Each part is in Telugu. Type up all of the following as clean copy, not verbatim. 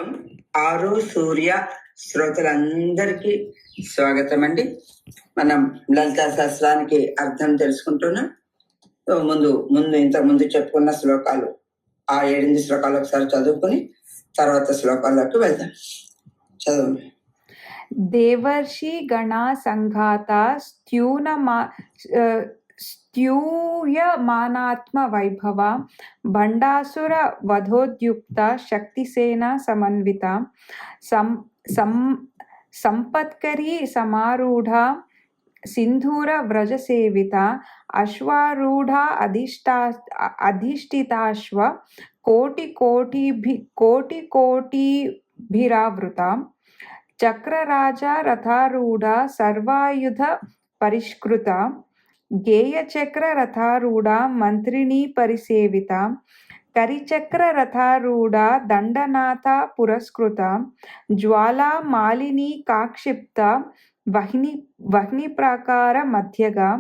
ఓం ఆరు సూర్య శ్రోతలందరికీ స్వాగతం అండి. మనం లలితా శాస్త్రానికి అర్థం తెలుసుకుంటున్నాం. ముందు ఇంతకుముందు చెప్పుకున్న శ్లోకాలు, ఆ 8 శ్లోకాలు ఒకసారి చదువుకుని తర్వాత శ్లోకాల్లోకి వెళ్దాం. చదువు. దేవర్షి గణా సంఘాత స్తూయమానాత్మ వైభవ భండాసుర వధోద్యుక్త శక్తిసేన సమన్విత సంపత్కరీ సమారూఢ సింధూర వ్రజసేవిత అశ్వారూఢ అధిష్ఠితాశ్వ కోటిభిరావృత చక్రరాజ రథారూఢ సర్వాయుధ పరిష్కృత గేయచక్ర రథారూఢ మంత్రిణీ పరిసేవిత కరిచక్ర రథారూఢ దండనాథ పురస్కృత జ్వాలా మాలినీ కాక్షిప్త వహ్ని ప్రాకార మధ్యగా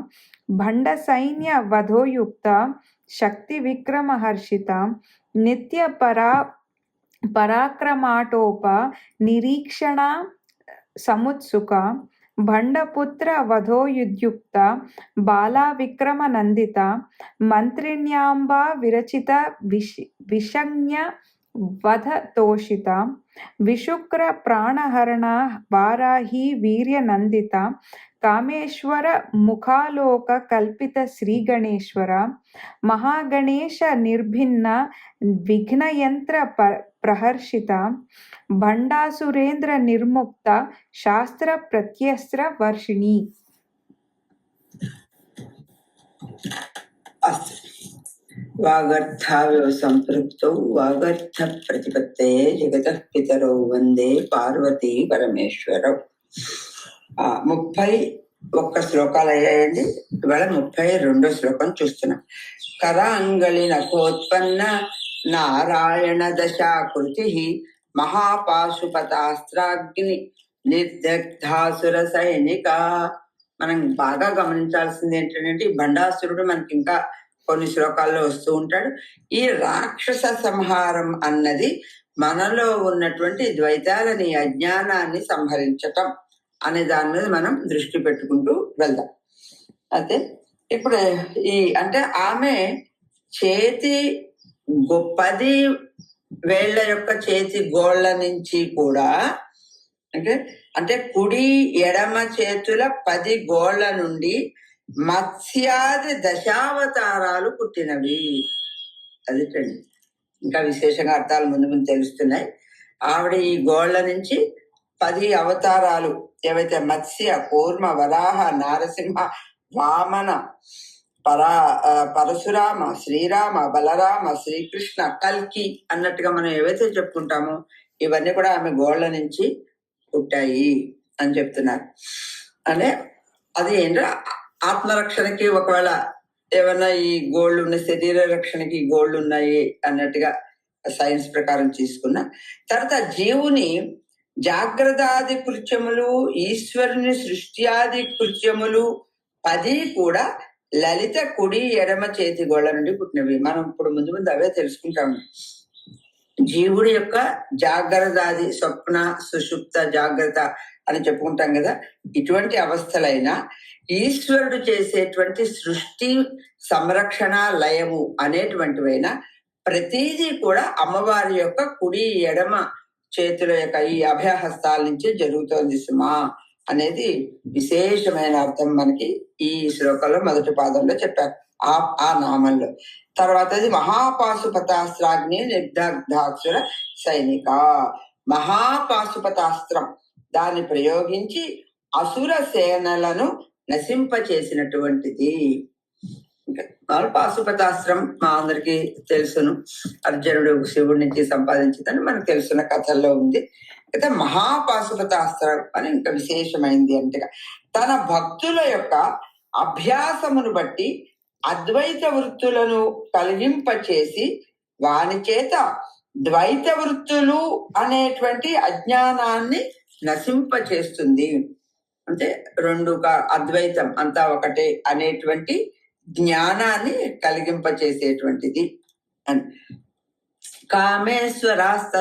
భండ సైన్య వధోయుక్త శక్తి విక్రమహర్షిత నిత్య పరాక్రమాటోప నిరీక్షణ సముత్సుక భండపుత్ర వధోయుద్యుక్త బాలా విక్రమ నందిత మంత్రిణ్యాంబ విరచిత విషజ్ఞ వధ తోషిత విశుక్ర ప్రాణహరణ వారాహి వీర్య నందిత కామేశ్వర ముఖాలోక కల్పిత శ్రీ గణేశ్వర మహాగణేశ నిర్భిన్న విఘ్నయంత్ర ప్రహర్షిత భండాసురేంద్ర నిర్ముక్త శాస్త్ర ప్రత్యస్త్ర వర్షిణి. వాగర్థావివ సంపృక్తౌ వాగర్థ ప్రతిపత్తే జగతః పితరౌ వందే పార్వతీ పరమేశ్వరౌ. 31 శ్లోకాలు అయ్యాయండి. ఇవాళ 32వ శ్లోకం చూస్తున్నాం. కరాంగళి నఖోత్పన్న నారాయణ దశాకృతి మహాపాశుపతాస్త్రాగ్ని నిర్దగ్ధాసుర సైనిక. మనం బాగా గమనించాల్సింది ఏంటంటే, ఈ భండాసురుడు మనకి ఇంకా కొన్ని శ్లోకాల్లో వస్తూ ఉంటాడు. ఈ రాక్షస సంహారం అన్నది మనలో ఉన్నటువంటి ద్వైతాలని, అజ్ఞానాన్ని సంహరించటం అనే దాని మీద మనం దృష్టి పెట్టుకుంటూ వెళ్దాం. అయితే ఇప్పుడు అంటే ఆమె చేతి 10 వేళ్ల యొక్క చేతి గోళ్ల నుంచి కూడా అంటే కుడి ఎడమ చేతుల 10 గోళ్ల నుండి మత్స్యాది దశావతారాలు పుట్టినవి. అది ఇంకా విశేషంగా అర్థాలు ముందు ముందు తెలుస్తున్నాయి. ఆవిడ ఈ గోళ్ల నుంచి 10 అవతారాలు ఏవైతే మత్స్య, కూర్మ, వరాహ, నారసింహ, వామన, పరశురామ, శ్రీరామ, బలరామ, శ్రీకృష్ణ, కల్కి అన్నట్టుగా మనం ఏవైతే చెప్పుకుంటామో ఇవన్నీ కూడా ఆమె గోళ్ల నుంచి పుట్టాయి అని చెప్తున్నారు. అంటే అది ఏంటో ఆత్మరక్షణకి ఒకవేళ ఏమన్నా ఈ గోళ్ళు ఉన్న శరీర రక్షణకి గోళ్ళు ఉన్నాయి అన్నట్టుగా సైన్స్ ప్రకారం తీసుకున్న తర్వాత జీవుని జాగ్రత్తాది కృత్యములు, ఈశ్వరుని సృష్ట్యాది కృత్యములు 10 కూడా లలిత కుడి ఎడమ చేతి గోళ్ల నుండి పుట్టినవి. మనం ఇప్పుడు ముందు అవే తెలుసుకుంటాము. జీవుడి యొక్క జాగ్రత్తాది, స్వప్న, సుషుప్త, జాగ్రత్త అని చెప్పుకుంటాం కదా. ఇటువంటి అవస్థలైనా ఈశ్వరుడు చేసేటువంటి సృష్టి, సంరక్షణ, లయము అనేటువంటివైనా ప్రతిదీ కూడా అమ్మవారి యొక్క కుడి ఎడమ చేతుల యొక్క ఈ అభయహస్తాల నుంచి జరుగుతోంది సుమా అనేది విశేషమైన అర్థం మనకి ఈ శ్లోకంలో మొదటి పాదంలో చెప్పారు, ఆ నామంలో. తర్వాత అది మహాపాశుపతాస్త్రాగ్ని నిర్దగ్ధాసుర సైనిక. మహాపాశుపతాస్త్రం దాన్ని ప్రయోగించి అసుర సేనలను నశింపచేసినటువంటిది. పాశుపతాస్త్రం మా అందరికి తెలుసును. అర్జునుడు శివుడి నుంచి సంపాదించిందని మనకు తెలుసున్న కథల్లో ఉంది. అయితే మహాపాశుపతాస్త్రం అని ఇంకా విశేషమైంది అంటే తన భక్తుల యొక్క అభ్యాసమును బట్టి అద్వైత వృత్తులను కలిగింపచేసి వాని చేత ద్వైత వృత్తులు అనేటువంటి అజ్ఞానాన్ని నశింపచేస్తుంది. అంటే అద్వైతం అంతా ఒకటే అనేటువంటి జ్ఞానాన్ని కలిగింపచేసేటువంటిది అని. కామేశ్వరాస్త్ర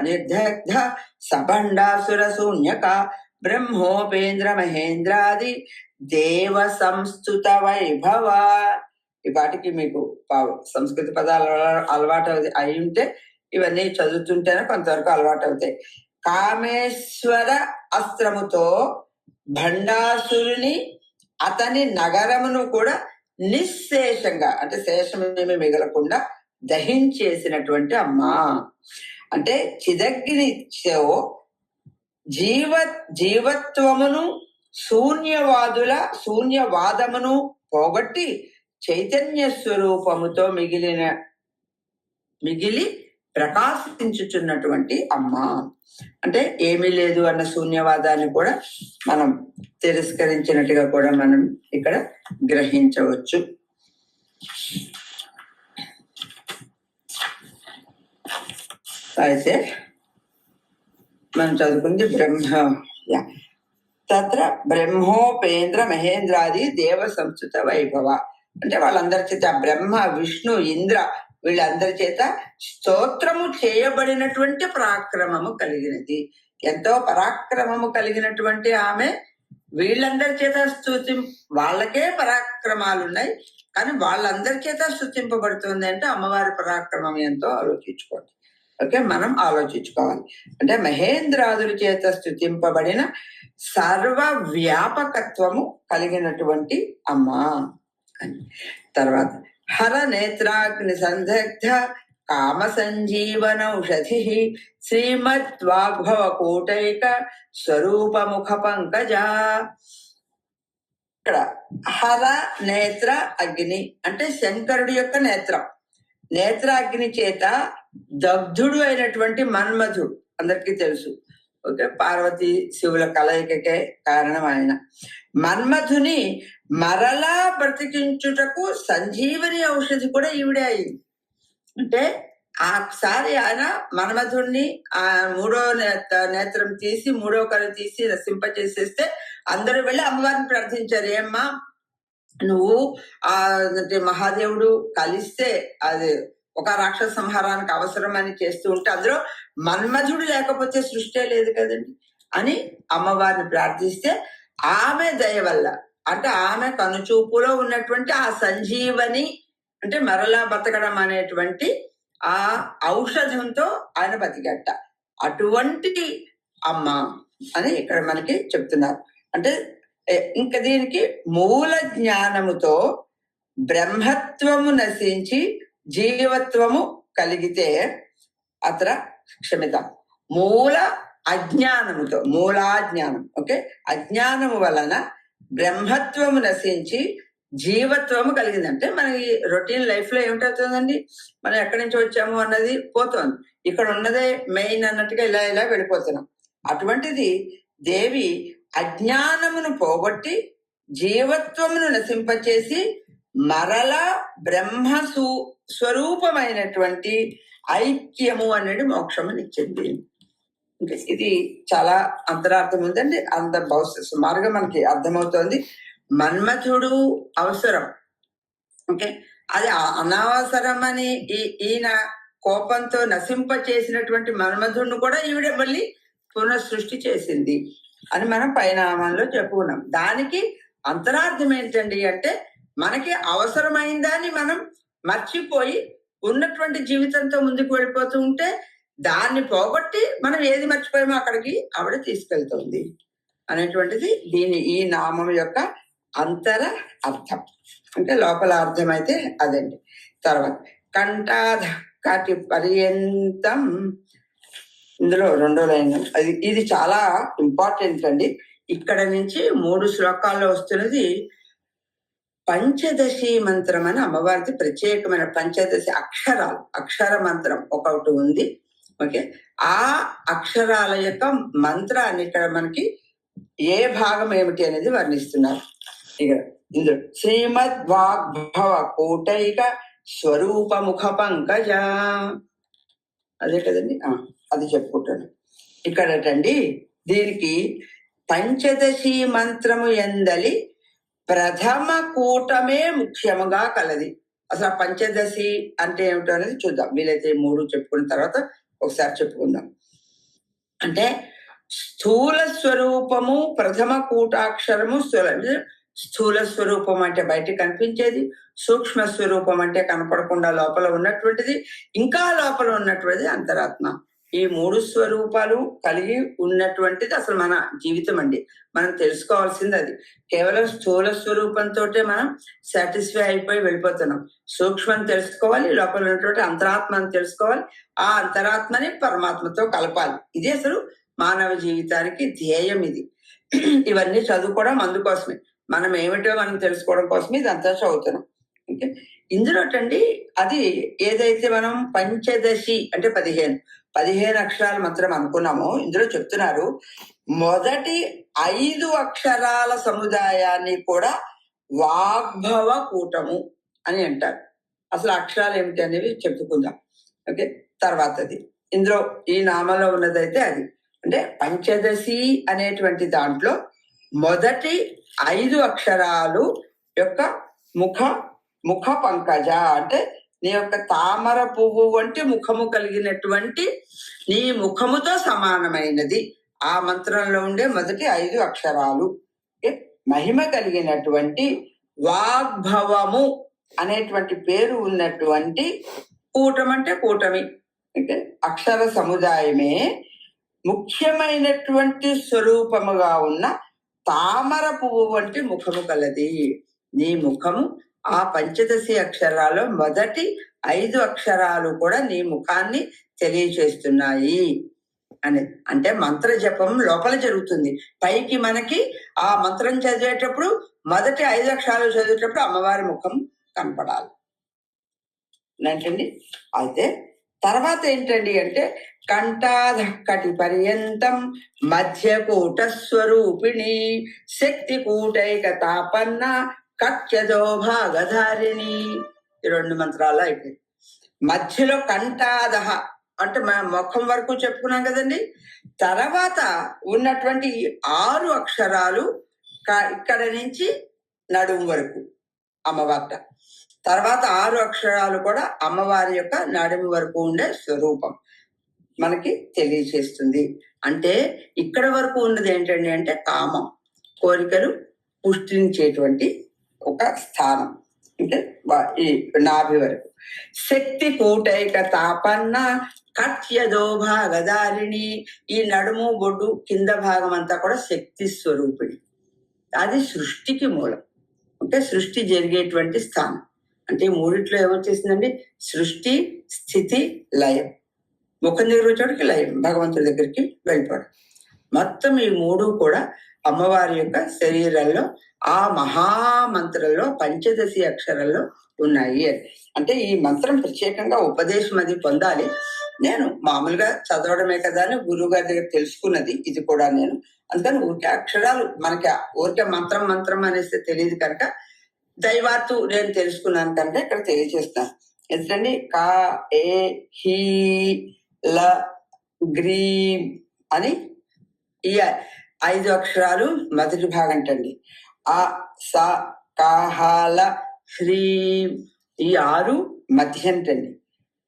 నిర్దగ్ధ సభండాసుర శూన్యక బ్రహ్మోపేంద్ర మహేంద్రాది దేవ సంస్థుత వైభవ. ఈ పాటికి మీకు సంస్కృత పదాలు అలవాటు అయి ఉంటే ఇవన్నీ చదువుతుంటేనే కొంతవరకు అలవాటు అవుతాయి. కామేశ్వర అస్త్రముతో భండాసురుని అతని నగరమును కూడా నిశ్శేషంగా, అంటే శేషమేమి మిగలకుండా దహించేసినటువంటి అమ్మా. అంటే చిదగ్నితో జీవత్వమును శూన్యవాదమును పోగొట్టి చైతన్య స్వరూపముతో మిగిలి ప్రకాశించుచున్నటువంటి అమ్మ. అంటే ఏమీ లేదు అన్న శూన్యవాదాన్ని కూడా మనం తిరస్కరించినట్టుగా కూడా మనం ఇక్కడ గ్రహించవచ్చు. అయితే మనం చదువుకుంది తత్ర బ్రహ్మోపేంద్ర మహేంద్రాది దేవ సంస్థుత వైభవ. అంటే వాళ్ళందరి చేత బ్రహ్మ విష్ణు ఇంద్ర వీళ్ళందరి చేత స్తోత్రము చేయబడినటువంటి పరాక్రమము కలిగినది. ఎంతో పరాక్రమము కలిగినటువంటి ఆమె వీళ్ళందరి చేత వాళ్ళకే పరాక్రమాలు ఉన్నాయి, కానీ వాళ్ళందరి చేత స్తుతింపబడుతుంది. అంటే అమ్మవారి పరాక్రమం ఎంతో ఆలోచించుకోండి. ఓకే, మనం ఆలోచించుకోవాలి. అంటే మహేంద్రాదుల చేత స్తుతింపబడిన సర్వ వ్యాపకత్వము కలిగినటువంటి అమ్మ అని. తర్వాత హర నేత్రాగ్ని సందగ్ధ కామ సంజీవనౌషధి శ్రీమద్వాగ్భవ కూటైక స్వరూపముఖ పంకజ. ఇక్కడ హర నేత్ర అగ్ని అంటే శంకరుడి యొక్క నేత్రం. నేత్రాగ్ని చేత దగ్ధుడు అయినటువంటి మన్మధుడు అందరికీ తెలుసు. ఓకే, పార్వతీ శివుల కలయికకే కారణం ఆయన. మన్మధుని మరలా బ్రతికించుటకు సంజీవని ఔషధి కూడా ఈవిడే అయింది. అంటే ఆసారి ఆయన మన్మధుడిని ఆ మూడో నేత్రం తీసి మూడో కళ్ళు తీసి రసింపచేసేస్తే అందరూ వెళ్ళి అమ్మవారిని ప్రార్థించారు. ఏమ్మా నువ్వు అంటే మహాదేవుడు కలిస్తే అది ఒక రాక్షస సంహారానికి అవసరం అని చేస్తూ ఉంటే అందులో మన్మధుడు లేకపోతే సృష్టి లేదు కదండి అని అమ్మవారిని ప్రార్థిస్తే ఆమె దయ వల్ల, అంటే ఆమె కనుచూపులో ఉన్నటువంటి ఆ సంజీవని అంటే మరలా బతకడం అనేటువంటి ఆ ఔషధంతో ఆయన బతికట్ట. అటువంటి అమ్మ అని ఇక్కడ మనకి చెప్తున్నారు. అంటే ఇంకా దీనికి మూల జ్ఞానముతో బ్రహ్మత్వము నశించి జీవత్వము కలిగితే అత్ర క్షమితం మూల అజ్ఞానముతో, మూలాజ్ఞానం, ఓకే, అజ్ఞానము వలన బ్రహ్మత్వము నశించి జీవత్వము కలిగిందంటే మనకి రొటీన్ లైఫ్ లో ఏమిటవుతుందండి, మనం ఎక్కడి నుంచి వచ్చాము అన్నది పోతుంది, ఇక్కడ ఉన్నదే మెయిన్ అన్నట్టుగా ఇలా ఇలా వెళ్ళిపోతున్నాం. అటువంటిది దేవి అజ్ఞానమును పోగొట్టి జీవత్వమును నశింపచేసి మరలా బ్రహ్మ స్వరూపమైనటువంటి ఐక్యము అనేది మోక్షమునిచ్చింది. ఇది చాలా అంతరార్థం ఉందండి. అంత సుమారుగా మనకి అర్థమవుతోంది. మన్మథుడు అవసరం, ఓకే, అది అనవసరం అని ఈయన కోపంతో నశింప చేసినటువంటి మన్మథుడిని కూడా ఈవిడ మళ్ళీ పునఃసృష్టి చేసింది అని మనం పైనామంలో చెప్పుకున్నాం. దానికి అంతరార్థం ఏంటండి అంటే మనకి అవసరమైన దాన్ని మనం మర్చిపోయి ఉన్నటువంటి జీవితంతో ముందుకు వెళ్ళిపోతూ ఉంటే దాన్ని పోగొట్టి మనం ఏది మర్చిపోయామో అక్కడికి ఆవిడ తీసుకెళ్తుంది అనేటువంటిది ఈ నామం యొక్క అంతర అర్థం. అంటే లోపల అర్థం అయితే అదండి. తర్వాత కంఠాధి పర్యంతం, ఇందులో రెండో లైన్ ఇది చాలా ఇంపార్టెంట్ అండి. ఇక్కడ నుంచి 3 శ్లోకాల్లో వస్తున్నది పంచదశి మంత్రం అని అమ్మవారిది ప్రత్యేకమైన పంచదశి అక్షరాలు, అక్షర మంత్రం ఒకటి ఉంది. ఓకే, ఆ అక్షరాల యొక్క మంత్రాన్ని ఇక్కడ మనకి ఏ భాగం ఏమిటి అనేది వర్ణిస్తున్నారు. ఇక ఇందులో శ్రీమద్ వాగ్భవ కూటైక స్వరూపముఖ పంకజ, అదే కదండి, అది చెప్పుకుంటాను. ఇక్కడటండి దీనికి పంచదశి మంత్రము ఎందలి ప్రథమ కూటమే ముఖ్యముగా కలది. అసలు ఆ పంచదశి అంటే ఏమిటో అనేది చూద్దాం. వీలైతే 3 చెప్పుకున్న తర్వాత ఒకసారి చెప్పుకుందాం. అంటే స్థూల స్వరూపము ప్రథమ కూటాక్షరము స్థూల స్వరూపం అంటే బయట కనిపించేది, సూక్ష్మ స్వరూపం అంటే కనపడకుండా లోపల ఉన్నటువంటిది, ఇంకా లోపల ఉన్నటువంటిది అంతరాత్మ. ఈ 3 స్వరూపాలు కలిగి ఉన్నటువంటిది అసలు మన జీవితం అండి. మనం తెలుసుకోవాల్సింది అది. కేవలం స్థూల స్వరూపంతో మనం సాటిస్ఫై అయిపోయి వెళ్ళిపోతున్నాం. సూక్ష్మం తెలుసుకోవాలి, లోపల ఉన్నటువంటి అంతరాత్మని తెలుసుకోవాలి, ఆ అంతరాత్మని పరమాత్మతో కలపాలి. ఇది అసలు మానవ జీవితానికి ధ్యేయం. ఇది ఇవన్నీ చదువుకోవడం అందుకోసమే, మనం ఏమిటో మనం తెలుసుకోవడం కోసమే ఇదంతా చదువుతున్నాం. ఓకే, ఇందులోటండి అది ఏదైతే మనం పంచదశి అంటే 15 అక్షరాల మంత్రం అనుకున్నామో, ఇందులో చెప్తున్నారు మొదటి 5 అక్షరాల సముదాయాన్ని కూడా వాగ్భవ కూటము అని అంటారు. అసలు అక్షరాలు ఏమిటి అనేవి చెప్పుకుందాం. ఓకే, తర్వాతది ఇందులో ఈ నామంలో ఉన్నదైతే అది అంటే పంచదశి అనేటువంటి దాంట్లో మొదటి 5 అక్షరాలు యొక్క ముఖ పంకజ అంటే నీ యొక్క తామర పువ్వు వంటి ముఖము కలిగినటువంటి నీ ముఖముతో సమానమైనది ఆ మంత్రంలో ఉండే మొదటి 5 అక్షరాలు. మహిమ కలిగినటువంటి వాగ్భవము అనేటువంటి పేరు ఉన్నటువంటి కూటం అంటే కూటమి అక్షర సముదాయమే ముఖ్యమైనటువంటి స్వరూపముగా ఉన్న తామర పువ్వు వంటి ముఖము కలది. నీ ముఖము ఆ పంచదశి అక్షరాల్లో మొదటి 5 అక్షరాలు కూడా నీ ముఖాన్ని తెలియచేస్తున్నాయి అని. అంటే మంత్ర జపం లోపల జరుగుతుంది, పైకి మనకి ఆ మంత్రం చదివేటప్పుడు మొదటి 5 అక్షరాలు చదివేటప్పుడు అమ్మవారి ముఖం కనపడాలి ఏంటండి. అయితే తర్వాత ఏంటండి అంటే కంఠాధక్కటి పర్యంతం మధ్యకూట స్వరూపిణి శక్తి కూటైక తాపన్న కక్షదో భాగధారిణి. 2 మంత్రాలు అయిపోయింది. మధ్యలో కంఠాదహ అంటే ముఖం వరకు చెప్పుకున్నాం కదండి. తర్వాత ఉన్నటువంటి 6 అక్షరాలు ఇక్కడ నుంచి నడుము వరకు అమ్మవారి, తర్వాత 6 అక్షరాలు కూడా అమ్మవారి యొక్క నడుము వరకు ఉండే స్వరూపం మనకి తెలియచేస్తుంది. అంటే ఇక్కడ వరకు ఉన్నది ఏంటండి అంటే కామం, కోరికలు పుష్టించేటువంటి ఒక స్థానం అంటే ఈ నాభి వరకు. శక్తి కూటైక తాపన్న కట్యదో భాగధారిణి, ఈ నడుము బొడ్డు కింద భాగం అంతా కూడా శక్తి స్వరూపిణి. అది సృష్టికి మూలం, అంటే సృష్టి జరిగేటువంటి స్థానం. అంటే 3 ఏమొచ్చేసిందండి, సృష్టి, స్థితి, లయం. ముఖం దగ్గర వచ్చేటికి లయం, భగవంతుడి దగ్గరికి వెళ్ళిపోవడం. మొత్తం ఈ 3 కూడా అమ్మవారి యొక్క శరీరంలో ఆ మహామంత్రంలో పంచదశి అక్షరాల్లో ఉన్నాయి. అంటే ఈ మంత్రం ప్రత్యేకంగా ఉపదేశం అది పొందాలి. నేను మామూలుగా చదవడమే కదా అని గురువు గారి దగ్గర తెలుసుకున్నది ఇది కూడా. నేను అందుకని ఊరికే అక్షరాలు మనకి ఊరికే మంత్రం అనేసి తెలియదు కనుక దైవాత్తు నేను తెలుసుకున్నాను కనుక ఇక్కడ తెలియజేస్తాను. ఎందుకండి కా ఏ హీ ల గ్రీం అని ఈ 5 అక్షరాలు మొదటి భాగం అంటండి. ఆ స కాహాల హ్రీం ఈ 6 మధ్య అంటండి.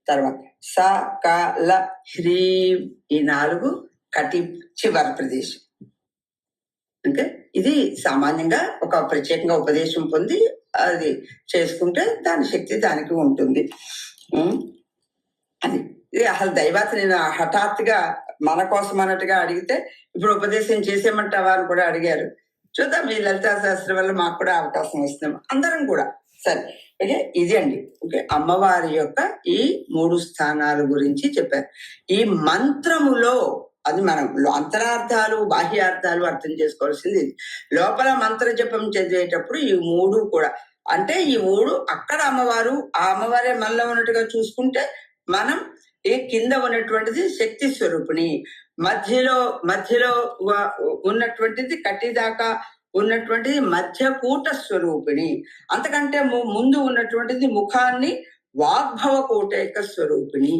తర్వాత స క ల హ్రీం ఈ 4 కటి చివరి ప్రదేశం. అంటే ఇది సామాన్యంగా ఒక ప్రత్యేకంగా ఉపదేశం పొంది అది చేసుకుంటే దాని శక్తి దానికి ఉంటుంది. అది ఇది అసలు దైవాత నేను హఠాత్తుగా మన కోసం అన్నట్టుగా అడిగితే ఇప్పుడు ఉపదేశం చేసేమంటావా అని కూడా అడిగారు. చూద్దాం, ఈ లలితా శాస్త్రం వల్ల మాకు కూడా అవకాశం వస్తున్నాం అందరం కూడా. సరే, ఓకే, ఇది అండి. ఓకే, అమ్మవారి యొక్క ఈ 3 స్థానాల గురించి చెప్పారు. ఈ మంత్రములో అది మనం అంతరార్థాలు బాహ్యార్థాలు అర్థం చేసుకోవాల్సింది. లోపల మంత్ర జపం చదివేటప్పుడు ఈ 3 కూడా అంటే ఈ 3 అక్కడ అమ్మవారు, ఆ అమ్మవారే మనలో ఉన్నట్టుగా చూసుకుంటే మనం ఈ కింద ఉన్నటువంటిది శక్తి స్వరూపిణి, మధ్యలో ఉన్నటువంటిది కటిదాకా ఉన్నటువంటిది మధ్యకూట స్వరూపిణి, అంతకంటే ముందు ఉన్నటువంటిది ముఖాన్ని వాగ్భవ కూటైక స్వరూపిణి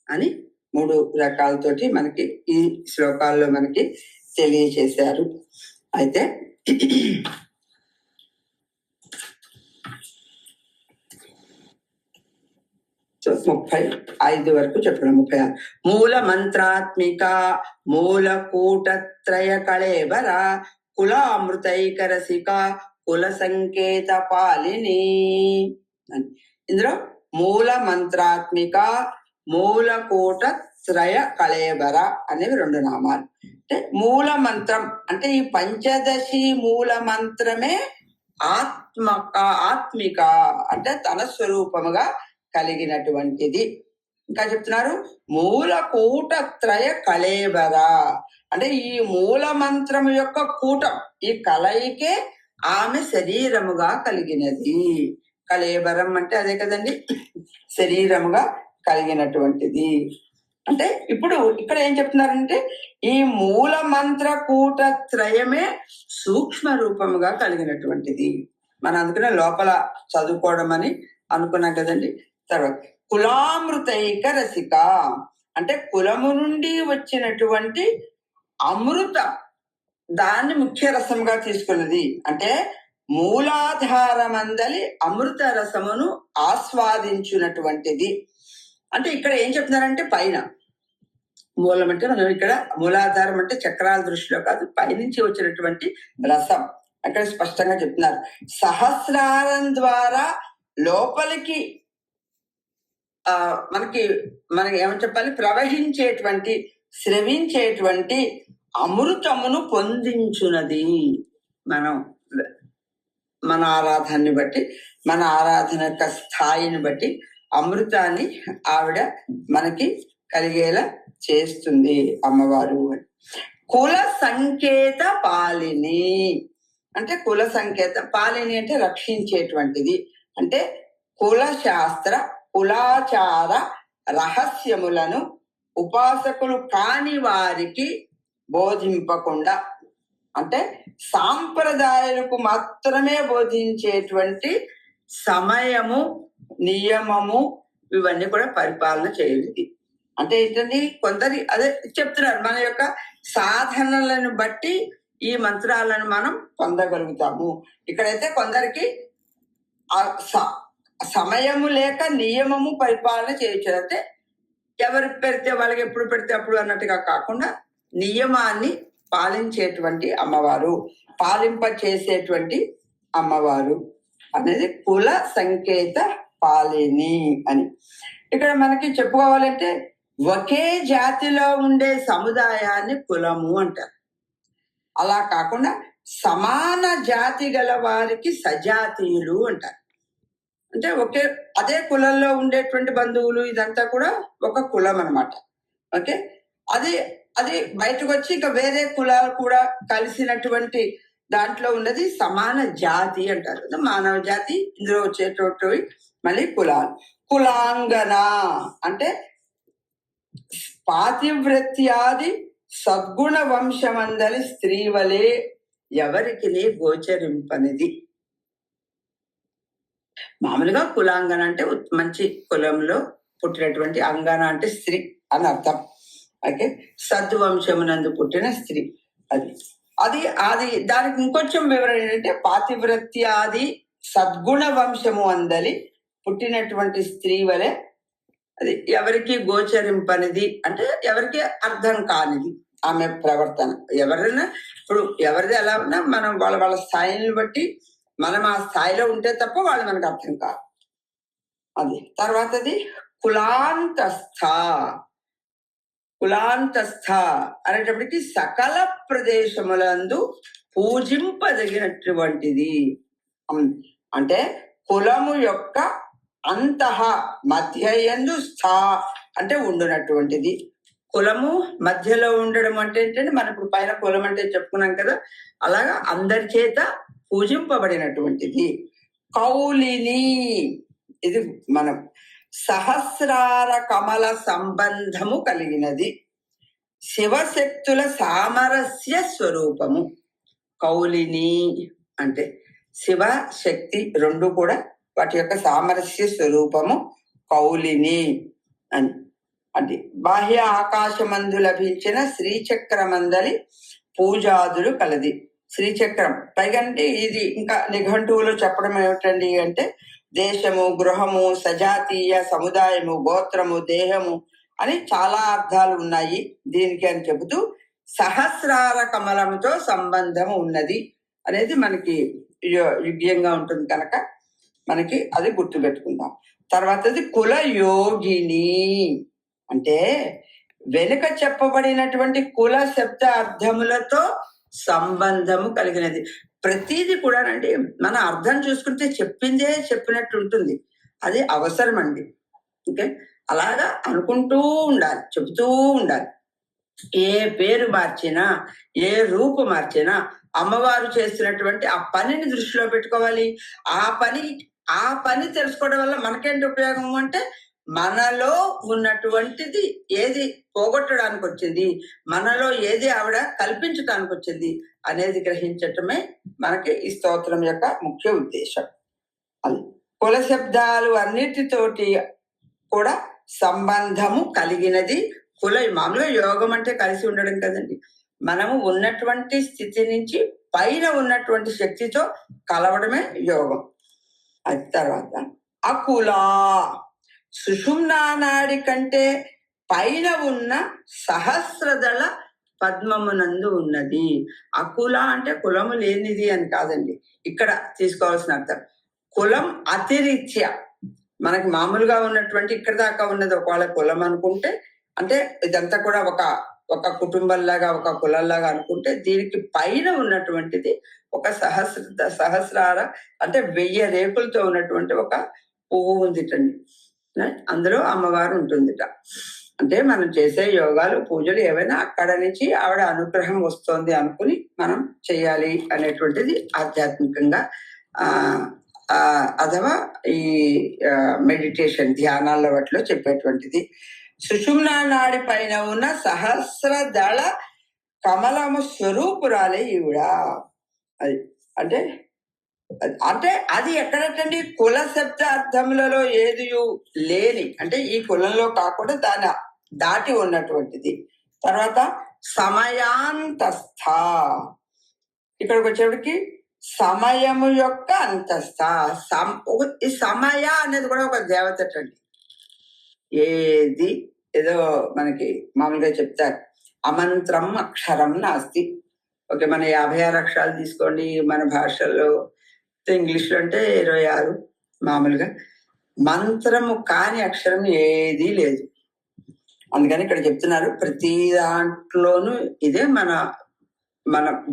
అని 3 రకాలతోటి మనకి ఈ శ్లోకాల్లో మనకి తెలియచేశారు. అయితే సో 35 వరకు చెప్పడం. 36 మూల మంత్రాత్మిక మూల కూటత్రయ కళేబర కుల అమృతైక రసిక కుల సంకేత పాలిని. ఇందులో మూల మంత్రాత్మిక మూల కూటత్రయ కళేబర అనేవి 2 నామాలు. అంటే మూల మంత్రం అంటే ఈ పంచదశి మూల మంత్రమే ఆత్మిక అంటే తన స్వరూపముగా కలిగినటువంటిది. ఇంకా చెప్తున్నారు మూల కూటత్రయ కళేబర అంటే ఈ మూల మంత్రము యొక్క కూటం ఈ కలయికే ఆమె శరీరముగా కలిగినది. కళేబరం అంటే అదే కదండి, శరీరముగా కలిగినటువంటిది. అంటే ఇప్పుడు ఇక్కడ ఏం చెప్తున్నారంటే ఈ మూల మంత్ర కూటత్రయమే సూక్ష్మ రూపముగా కలిగినటువంటిది. మనం అందుకనే లోపల చదువుకోవడం అని అనుకున్నాం కదండి. తర్వాత కులామృతైక రసిక అంటే కులము నుండి వచ్చినటువంటి అమృత దాన్ని ముఖ్య రసంగా తీసుకున్నది. అంటే మూలాధారమందలి అమృత రసమును ఆస్వాదించినటువంటిది. అంటే ఇక్కడ ఏం చెప్తున్నారంటే పైన మూలం అంటే మనం ఇక్కడ మూలాధారం అంటే చక్రాల దృష్టిలో కాదు, పైనుంచి వచ్చినటువంటి రసం అక్కడ స్పష్టంగా చెప్తున్నారు. సహస్రారం ద్వారా లోపలికి మనకి ఏమని చెప్పాలి, ప్రవహించేటువంటి స్రవించేటువంటి అమృతమును పొందించున్నది. మన ఆరాధనని బట్టి మన ఆరాధన యొక్క స్థాయిని బట్టి అమృతాన్ని ఆవిడ మనకి కలిగేలా చేస్తుంది అమ్మవారు. కుల సంకేత పాలిని అంటే కుల సంకేత పాలిని అంటే రక్షించేటువంటిది. అంటే కుల శాస్త్ర కులాచార రహస్యములను ఉపాసకులు కాని వారికి బోధింపకుండా అంటే సాంప్రదాయాలకు మాత్రమే బోధించేటువంటి సమయము నియమము ఇవన్నీ కూడా పరిపాలన చేయలేదు. అంటే ఏంటండి, కొందరి అదే చెప్తున్నారు మన యొక్క సాధనలను బట్టి ఈ మంత్రాలను మనం పొందగలుగుతాము. ఇక్కడైతే కొందరికి సమయము లేక నియమము పరిపాలన చేయొచ్చు. అంటే ఎవరు పెడితే వాళ్ళకి ఎప్పుడు పెడితే అప్పుడు అన్నట్టుగా కాకుండా నియమాన్ని పాలించేటువంటి అమ్మవారు, పాలింప చేసేటువంటి అమ్మవారు అనేది కుల సంకేత పాలిని అని. ఇక్కడ మనకి చెప్పుకోవాలంటే ఒకే జాతిలో ఉండే సముదాయాన్ని కులము అంటారు. అలా కాకుండా సమాన జాతి గల వారికి సజాతీయులు అంటారు. అంటే అదే కులంలో ఉండేటువంటి బంధువులు ఇదంతా కూడా ఒక కులం అన్నమాట. ఓకే, అది బయటకు వచ్చి ఇంకా వేరే కులాలు కూడా కలిసినటువంటి దాంట్లో ఉన్నది సమాన జాతి అంటారు. మానవ జాతి ఇందులో వచ్చేటవి మళ్ళీ కులాలు. కులాంగన అంటే పాతివ్రత్యాది సద్గుణ వంశమందలి స్త్రీ వలె ఎవరికి గోచరింపనిది. మామూలుగా కులాంగన అంటే మంచి కులంలో పుట్టినటువంటి, అంగన అంటే స్త్రీ అని అర్థం. ఓకే, సద్వంశమునందు పుట్టిన స్త్రీ అది దానికి ఇంకొంచెం వివరణ ఏంటంటే పాతివ్రత్యాది సద్గుణ వంశము అందలి పుట్టినటువంటి స్త్రీ వలె అది ఎవరికి గోచరింపనిది అంటే ఎవరికి అర్థం కానిది ఆమె ప్రవర్తన. ఎవరైనా ఇప్పుడు ఎవరిది ఎలా ఉన్నా మనం వాళ్ళ స్థాయిని బట్టి మనం ఆ స్థాయిలో ఉంటే తప్ప వాళ్ళు మనకు అర్థం కాదు. అది తర్వాతది కులాంతస్థ అనేటప్పటికి సకల ప్రదేశములందు పూజింపదగినటువంటిది. అంటే కులము యొక్క అంతః మధ్యయందు స్థా అంటే ఉండునటువంటిది. కులము మధ్యలో ఉండడం అంటే ఏంటంటే మనం ఇప్పుడు పైన కులం అంటే చెప్పుకున్నాం కదా, అలాగా అందరి చేత పూజింపబడినటువంటిది. కౌలిని ఇది మనం సహస్రార కమల సంబంధము కలిగినది, శివశక్తుల సామరస్య స్వరూపము. కౌలిని అంటే శివ శక్తి రెండు కూడా వాటి యొక్క సామరస్య స్వరూపము కౌలిని అని. అంటే బాహ్య ఆకాశమందు లభించిన శ్రీచక్రమందలి పూజాదులు కలది. శ్రీచక్రం పైగా ఇది ఇంకా నిఘంటువులో చెప్పడం ఏమిటండి అంటే దేశము, గృహము, సజాతీయ, సముదాయము, గోత్రము, దేహము అని చాలా అర్థాలు ఉన్నాయి దీనికి అని చెబుతూ సహస్రార కమలముతో సంబంధం ఉన్నది అనేది మనకి యుగ్యంగా ఉంటుంది కనుక మనకి అది గుర్తుపెట్టుకుందాం. తర్వాతది కుల యోగిని అంటే వెనుక చెప్పబడినటువంటి కుల శబ్ద అర్థములతో సంబంధము కలిగినది. ప్రతిదీ కూడానండి మన అర్థం చూసుకుంటే చెప్పిందే చెప్పినట్టు ఉంటుంది. అది అవసరం అండి. ఓకే, అలాగా అనుకుంటూ ఉండాలి, చెబుతూ ఉండాలి. ఏ పేరు మార్చినా, ఏ రూపు మార్చినా అమ్మవారు చేస్తున్నటువంటి ఆ పనిని దృష్టిలో పెట్టుకోవాలి. ఆ పని తెలుసుకోవడం వల్ల మనకేంటి ఉపయోగం అంటే మనలో ఉన్నటువంటిది ఏది పోగొట్టడానికి వచ్చింది, మనలో ఏది ఆవిడ కల్పించడానికి వచ్చింది అనేది గ్రహించటమే మనకి ఈ స్తోత్రం యొక్క ముఖ్య ఉద్దేశం. అది కుల శబ్దాలు అన్నిటితోటి కూడా సంబంధము కలిగినది. మామూలుగా యోగం అంటే కలిసి ఉండడం కదండి. మనము ఉన్నటువంటి స్థితి నుంచి పైన ఉన్నటువంటి శక్తితో కలవడమే యోగం. అది తర్వాత అకులా సుషుమ్నా నాడి కంటే పైన ఉన్న సహస్రదళ పద్మమునందు ఉన్నది. అకుల అంటే కులము లేనిది అని కాదండి ఇక్కడ తీసుకోవాల్సిన అర్థం. కులం అతిరీత్య మనకి మామూలుగా ఉన్నటువంటి ఇక్కడ దాకా ఉన్నది ఒకవేళ కులం అనుకుంటే, అంటే ఇదంతా కూడా ఒక కుటుంబంలాగా ఒక కులంలాగా అనుకుంటే, దీనికి పైన ఉన్నటువంటిది ఒక సహస్రార అంటే 1000 రేకులతో ఉన్నటువంటి ఒక పువ్వు ఉందిటండి. అందులో అమ్మవారు ఉంటుందిట. అంటే మనం చేసే యోగాలు, పూజలు ఏవైనా అక్కడ నుంచి ఆవిడ అనుగ్రహం వస్తోంది అనుకుని మనం చేయాలి అనేటువంటిది ఆధ్యాత్మికంగా అథవా ఈ మెడిటేషన్ ధ్యానాల వాటిలో చెప్పేటువంటిది. సుషుమ్నా నాడి పైన ఉన్న సహస్రదళ కమలము స్వరూపురాలే ఈవిడ. అది అంటే అది ఎక్కడటండి కుల శబ్ద అర్థములలో ఏది లేని, అంటే ఈ కులంలో కాకుండా దాని దాటి ఉన్నటువంటిది. తర్వాత సమయాంతస్థ, ఇక్కడికి వచ్చేటికి సమయము యొక్క అంతస్థ. ఈ సమయ అనేది కూడా ఒక దేవత అండి. ఏది ఏదో మనకి మామూలుగా చెప్తారు అమంత్రం అక్షరం నాస్తి. ఓకే, మన 56 అక్షరాలు తీసుకోండి, మన భాషల్లో ఇంగ్లీష్లో అంటే 26 మామూలుగా. మంత్రము కాని అక్షరం ఏదీ లేదు. అందుకని ఇక్కడ చెప్తున్నారు ప్రతి దాంట్లోనూ ఇదే మన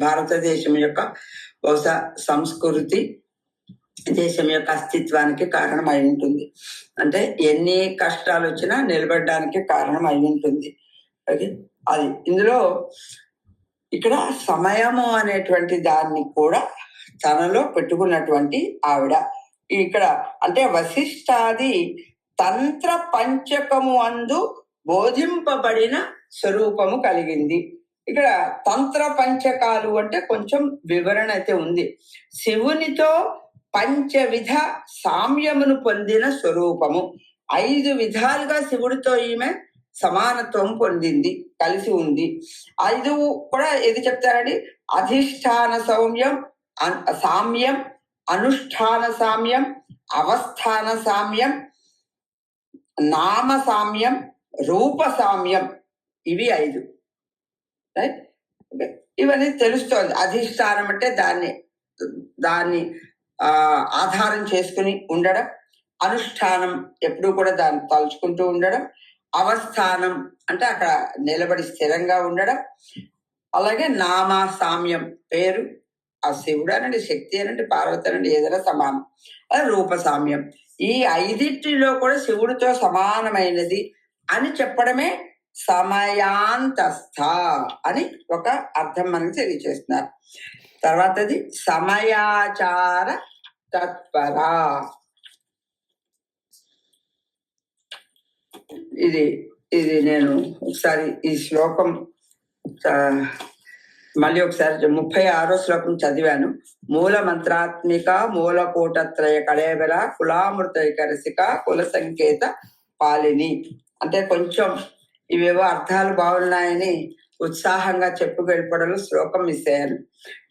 భారతదేశం యొక్క బహుశా సంస్కృతి, దేశం యొక్క అస్తిత్వానికి కారణం అయి ఉంటుంది. అంటే ఎన్ని కష్టాలు వచ్చినా నిలబడడానికి కారణం అయి ఉంటుంది. ఓకే, అది ఇందులో ఇక్కడ సమయము అనేటువంటి దాన్ని కూడా తనలో పెట్టుకున్నటువంటి ఆవిడ ఇక్కడ అంటే వశిష్ఠాది తంత్ర పంచకము అందు బోధింపబడిన స్వరూపము కలిగింది. ఇక్కడ తంత్ర పంచకాలు అంటే కొంచెం వివరణ అయితే ఉంది. శివునితో పంచవిధ సామ్యమును పొందిన స్వరూపము. 5 విధాలుగా శివుడితో ఈమె సమానత్వం పొందింది, కలిసి ఉంది. 5 కూడా ఏది చెప్తారండి? అధిష్టాన సామ్యం, అనుష్ఠాన సామ్యం, అవస్థాన సామ్యం, నామ సామ్యం, రూప సామ్యం. ఇవి 5. రైట్, ఇవన్నీ తెలుస్తోంది. అధిష్టానం అంటే దాన్ని ఆధారం చేసుకుని ఉండడం, అనుష్ఠానం ఎప్పుడూ కూడా దాన్ని తలుచుకుంటూ ఉండడం, అవస్థానం అంటే అక్కడ నిలబడి స్థిరంగా ఉండడం, అలాగే నామ సామ్యం పేరు, ఆ శివుడు అనండి, శక్తి అనండి, పార్వతి అనండి, ఏదైనా సమానం. అది రూప సామ్యం. ఈ 5 కూడా శివుడితో సమానమైనది అని చెప్పడమే సమయాంతస్థ అని ఒక అర్థం మనకి తెలియజేస్తున్నారు. తర్వాతది సమయాచార తత్పర. ఇది నేను ఒకసారి ఈ శ్లోకం మళ్ళీ ఒకసారి 36వ శ్లోకం చదివాను. మూల మంత్రాత్మిక మూలకూటత్రయ కళేబర కులామృతైక రసిక కుల సంకేత పాలిని. అంటే కొంచెం ఇవేవో అర్థాలు బాగున్నాయని ఉత్సాహంగా చెప్పుకెళ్ళిపోవడంలో శ్లోకం మిస్ అయ్యాను.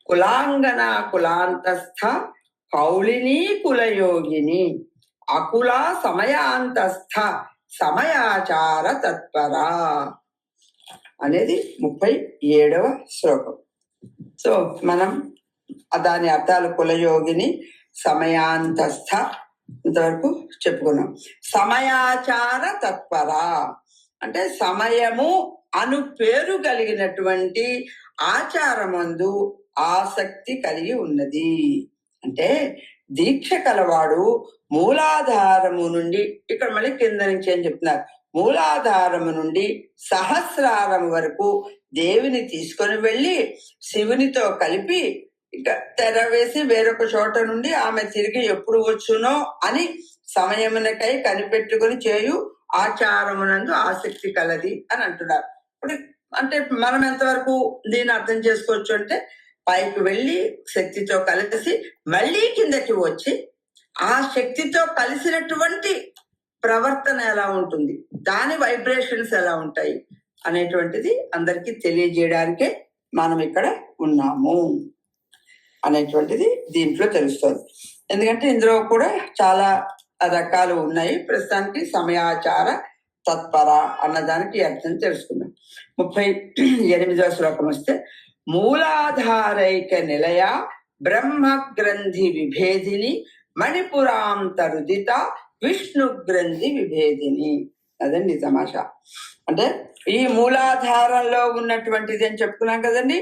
కులాంగన కులాంతస్థ కౌళిని కులయోగిని. అకుల సమయాంతస్థ సమయాచార తత్పర అనేది 37వ శ్లోకం. సో మనం దాని అర్థాలు కులయోగిని, సమయాంతస్థ ఇంతవరకు చెప్పుకున్నాం. సమయాచార తత్పర అంటే సమయము అను పేరు కలిగినటువంటి ఆచారమందు ఆసక్తి కలిగి ఉన్నది. అంటే దీక్ష కలవాడు మూలాధారము నుండి, ఇక్కడ మళ్ళీ కింద నుంచి అని చెప్తున్నారు, మూలాధారము నుండి సహస్రారం వరకు దేవిని తీసుకొని వెళ్ళి శివునితో కలిపి ఇక తెర వేసి వేరొక చోట నుండి ఆమె తిరిగి ఎప్పుడు వచ్చునో అని సమయమునకై కనిపెట్టుకుని చేయు ఆచారమునందు ఆసక్తి కలది అని అంటున్నారు. ఇప్పుడు అంటే మనం ఎంతవరకు దీన్ని అర్థం చేసుకోవచ్చు అంటే, పైకి వెళ్ళి శక్తితో కలిసి మళ్ళీ కిందకి వచ్చి ఆ శక్తితో కలిసినటువంటి ప్రవర్తన ఎలా ఉంటుంది, దాని వైబ్రేషన్స్ ఎలా ఉంటాయి అనేటువంటిది అందరికీ తెలియజేయడానికే మనం ఇక్కడ ఉన్నాము అనేటువంటిది దీంట్లో తెలుస్తుంది. ఎందుకంటే ఇందులో కూడా చాలా రకాలు ఉన్నాయి. ప్రస్తుతానికి సమయాచార తత్పర అన్నదానికి అర్థం తెలుసుకుందాం. 38వ శ్లోకం వస్తే, మూలాధారైక నిలయ బ్రహ్మ గ్రంథి విభేదిని మణిపురాంతరుదిత విష్ణు గ్రంథి విభేదిని. అదండి తమాషా. అంటే ఈ మూలాధారంలో ఉన్నటువంటిది అని చెప్పుకున్నాం కదండి.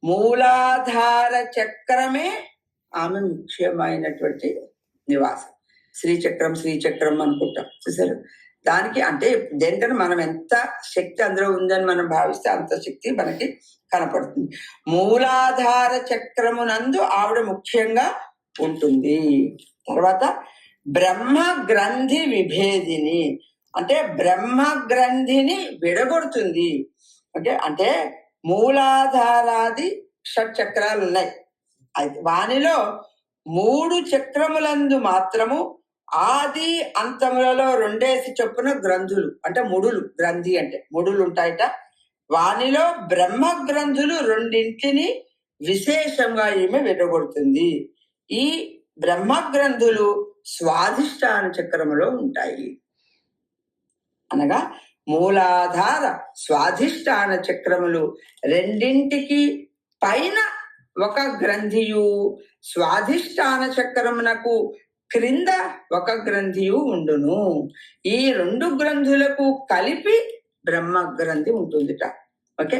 మూలాధార చక్రమే ఆమె ముఖ్యమైనటువంటి నివాసం. శ్రీచక్రం అనుకుంటాం చూసారు. దానికి అంటే దేనికంటే మనం ఎంత శక్తి అందులో ఉందని మనం భావిస్తే అంత శక్తి మనకి కనపడుతుంది. మూలాధార చక్రమునందు ఆవిడ ముఖ్యంగా ఉంటుంది. తర్వాత బ్రహ్మ గ్రంథి విభేదిని అంటే బ్రహ్మ గ్రంథిని విడగొడుతుంది. అంటే మూలాధారాది షట్ చక్రాలు ఉన్నాయి. అయితే వానిలో 3 చక్రములందు మాత్రము ఆది అంతములలో 2 చొప్పున గ్రంథులు అంటే ముడులు, గ్రంథి అంటే ముడులు ఉంటాయట. వానిలో బ్రహ్మ గ్రంథులు 2 విశేషంగా ఈమె విడగొడుతుంది. ఈ బ్రహ్మ గ్రంథులు స్వాధిష్టాన చక్రములో ఉంటాయి. అనగా మూలాధార స్వాధిష్టాన చక్రములు 2 పైన ఒక గ్రంథియు, స్వాధిష్టాన చక్రమునకు క్రింద ఒక గ్రంథియు ఉండును. ఈ 2 గ్రంథులకు కలిపి బ్రహ్మ గ్రంథి ఉంటుందిట. ఓకే,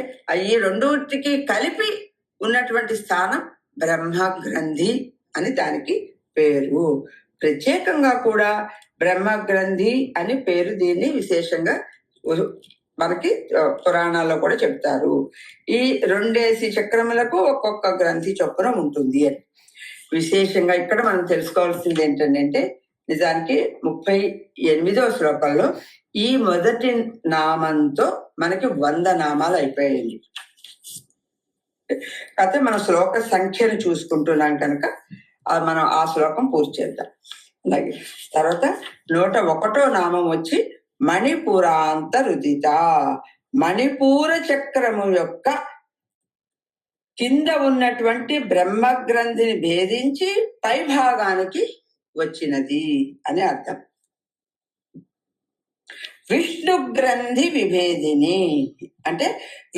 ఈ 2టికి కలిపి ఉన్నటువంటి స్థానం బ్రహ్మ గ్రంథి అని దానికి పేరు. ప్రత్యేకంగా కూడా బ్రహ్మ గ్రంథి అని పేరు దీన్ని విశేషంగా మనకి పురాణాల్లో కూడా చెప్తారు. ఈ 2 చక్రములకు ఒక్కొక్క గ్రంథి చొప్పున ఉంటుంది అని. విశేషంగా ఇక్కడ మనం తెలుసుకోవాల్సింది ఏంటంటే, నిజానికి 38వ శ్లోకంలో ఈ మొదటి నామంతో మనకి 100 నామాలు అయిపోయాయి. అయితే మన శ్లోక సంఖ్యను చూసుకుంటున్నాం కనుక మనం ఆ శ్లోకం పూర్తి చేద్దాం. అలాగే తర్వాత 101వ నామం వచ్చి మణిపురాంతరుదిత. మణిపూర చక్రము యొక్క కింద ఉన్నటువంటి బ్రహ్మ గ్రంథిని భేదించి పై భాగానికి వచ్చినది అని అర్థం. విష్ణు గ్రంథి విభేదిని అంటే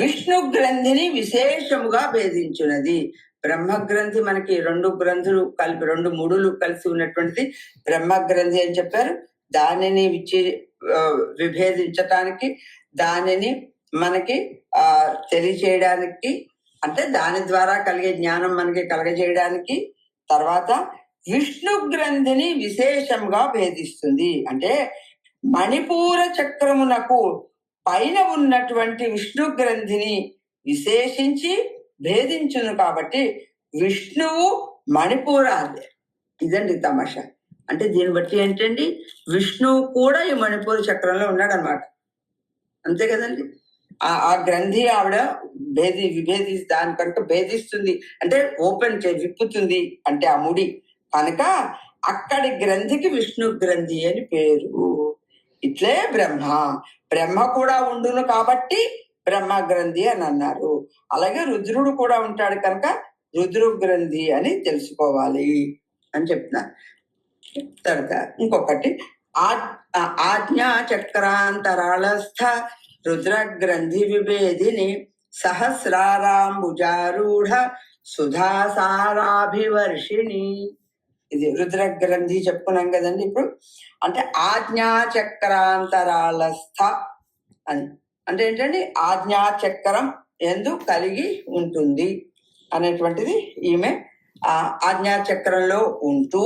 విష్ణు గ్రంథిని విశేషముగా భేదించున్నది. బ్రహ్మ గ్రంథి మనకి 2 గ్రంథులు కలిపి 2 ముడులు కలిసి ఉన్నటువంటిది బ్రహ్మ గ్రంథి అని చెప్పారు. దానిని విభేదించటానికి, దానిని మనకి తెలియచేయడానికి, అంటే దాని ద్వారా కలిగే జ్ఞానం మనకి కలగజేయడానికి. తర్వాత విష్ణు గ్రంథిని విశేషంగా భేదిస్తుంది. అంటే మణిపూర చక్రమునకు పైన ఉన్నటువంటి విష్ణు గ్రంథిని విశేషించి భేదించును. కాబట్టి విష్ణువు మణిపూర. ఇదండి తమాషా. అంటే దీన్ని బట్టి ఏంటండి, విష్ణువు కూడా ఈ మణిపూర చక్రంలో ఉన్నాడు అనమాట. అంతే కదండి. ఆ గ్రంథి ఆవిడ దాని కనుక భేదిస్తుంది అంటే ఓపెన్ విప్పుతుంది అంటే ఆ ముడి కనుక అక్కడి గ్రంథికి విష్ణు గ్రంథి అని పేరు. ఇట్లే బ్రహ్మ కూడా ఉండును కాబట్టి బ్రహ్మ గ్రంథి అని అన్నారు. అలాగే రుద్రుడు కూడా ఉంటాడు కనుక రుద్రు గ్రంథి అని తెలుసుకోవాలి అని చెప్తున్నారు. తర్వాత ఇంకొకటి ఆజ్ఞా చక్రాంతరాళస్థ రుద్రగ్రంథి విభేదిని సహస్రారాంబుజారూఢ సుధాసారాభివర్షిణి. ఇది రుద్రగ్రంథి చెప్పుకున్నాం కదండి. ఇప్పుడు అంటే ఆజ్ఞా చక్రాంతరాళస్థ అని అంటే ఏంటంటే ఆజ్ఞాచక్రం ఎందు కలిగి ఉంటుంది అనేటువంటిది ఈమె. ఆ ఆజ్ఞాచక్రంలో ఉంటూ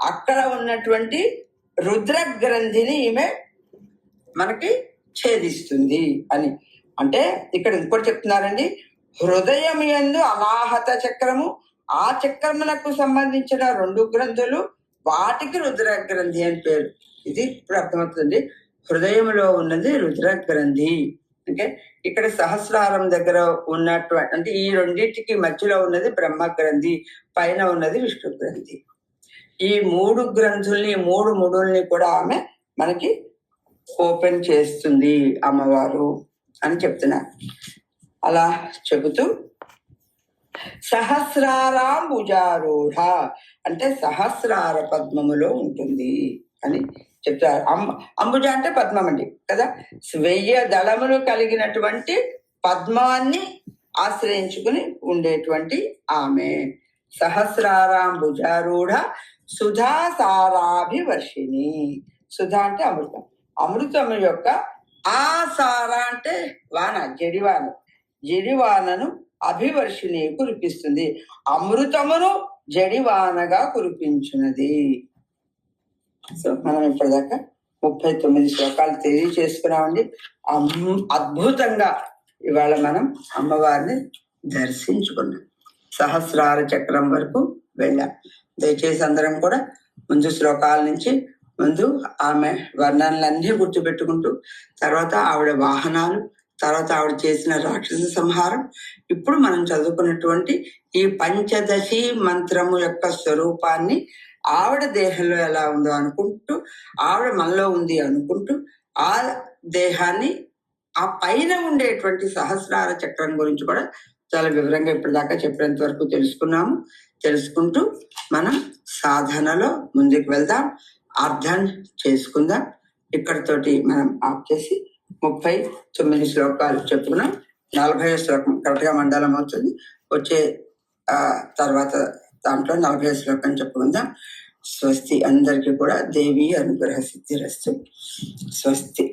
అక్కడ ఉన్నటువంటి రుద్రగ్రంథిని ఈమె మనకి ఛేదిస్తుంది అని. అంటే ఇక్కడ ఇంకోటి చెప్తున్నారండి, హృదయం యందు అనాహత చక్రము, ఆ చక్రమునకు సంబంధించిన 2 గ్రంథులు, వాటికి రుద్రగ్రంథి అని పేరు. ఇది ఇప్పుడు అర్థమవుతుంది. హృదయంలో ఉన్నది రుద్రగ్రంథి. అంటే ఇక్కడ సహస్రారం దగ్గర ఉన్నటువంటి అంటే ఈ రెండింటికి మధ్యలో ఉన్నది బ్రహ్మగ్రంథి, పైన ఉన్నది విష్ణు గ్రంథి. ఈ 3 గ్రంథుల్ని 3 ముడుల్ని కూడా ఆమె మనకి ఓపెన్ చేస్తుంది అమ్మవారు అని చెప్తున్నారు. అలా చెబుతూ సహస్రారాంబుజారూఢ అంటే సహస్రార పద్మములో ఉంటుంది అని చెప్తారు. అంబుజ అంటే పద్మం అండి కదా. 1000 దళములు కలిగినటువంటి పద్మాన్ని ఆశ్రయించుకుని ఉండేటువంటి ఆమె సహస్రారాంబుజారూఢ సుధాసారాభివర్షిణి. సుధా అంటే అమృతం, అమృతము యొక్క ఆ సార అంటే వాన, జడివాన, జడివానను అభివర్షిణి కురిపిస్తుంది. అమృతమును జడివానగా కురిపించున్నది. సో మనం ఇప్పటిదాకా 39 శ్లోకాలు తెలియచేసుకున్నామండి. అద్భుతంగా ఇవాళ మనం అమ్మవారిని దర్శించుకున్నాం. సహస్రార చక్రం వరకు వెళ్ళాం. దయచేసి అందరం కూడా ముందు శ్లోకాల నుంచి ముందు ఆమె వర్ణనలన్నీ గుర్తుపెట్టుకుంటూ, తర్వాత ఆవిడ వాహనాలు, తర్వాత ఆవిడ చేసిన రాక్షస సంహారం, ఇప్పుడు మనం చదువుకున్నటువంటి ఈ పంచదశి మంత్రము యొక్క స్వరూపాన్ని ఆవిడ దేహంలో ఎలా ఉందో అనుకుంటూ, ఆవిడ మనలో ఉంది అనుకుంటూ, ఆ దేహాన్ని ఆ పైన ఉండేటువంటి సహస్రార చక్రం గురించి కూడా చాలా వివరంగా ఇప్పటిదాకా చెప్పినంత వరకు తెలుసుకుంటూ మనం సాధనలో ముందుకు వెళ్దాం, అర్థం చేసుకుందాం. ఇక్కడితోటి మనం ఆఫ్ చేసి 39 శ్లోకాలు చెప్పుకున్నాం. 40వ శ్లోకం కరెక్ట్గా మండలం అవుతుంది. వచ్చే తర్వాత దాంట్లో 40వ శ్లోకం చెప్పుకుందాం. స్వస్తి. అందరికీ కూడా దేవి అనుగ్రహ సిద్ధిరస్తు. స్వస్తి.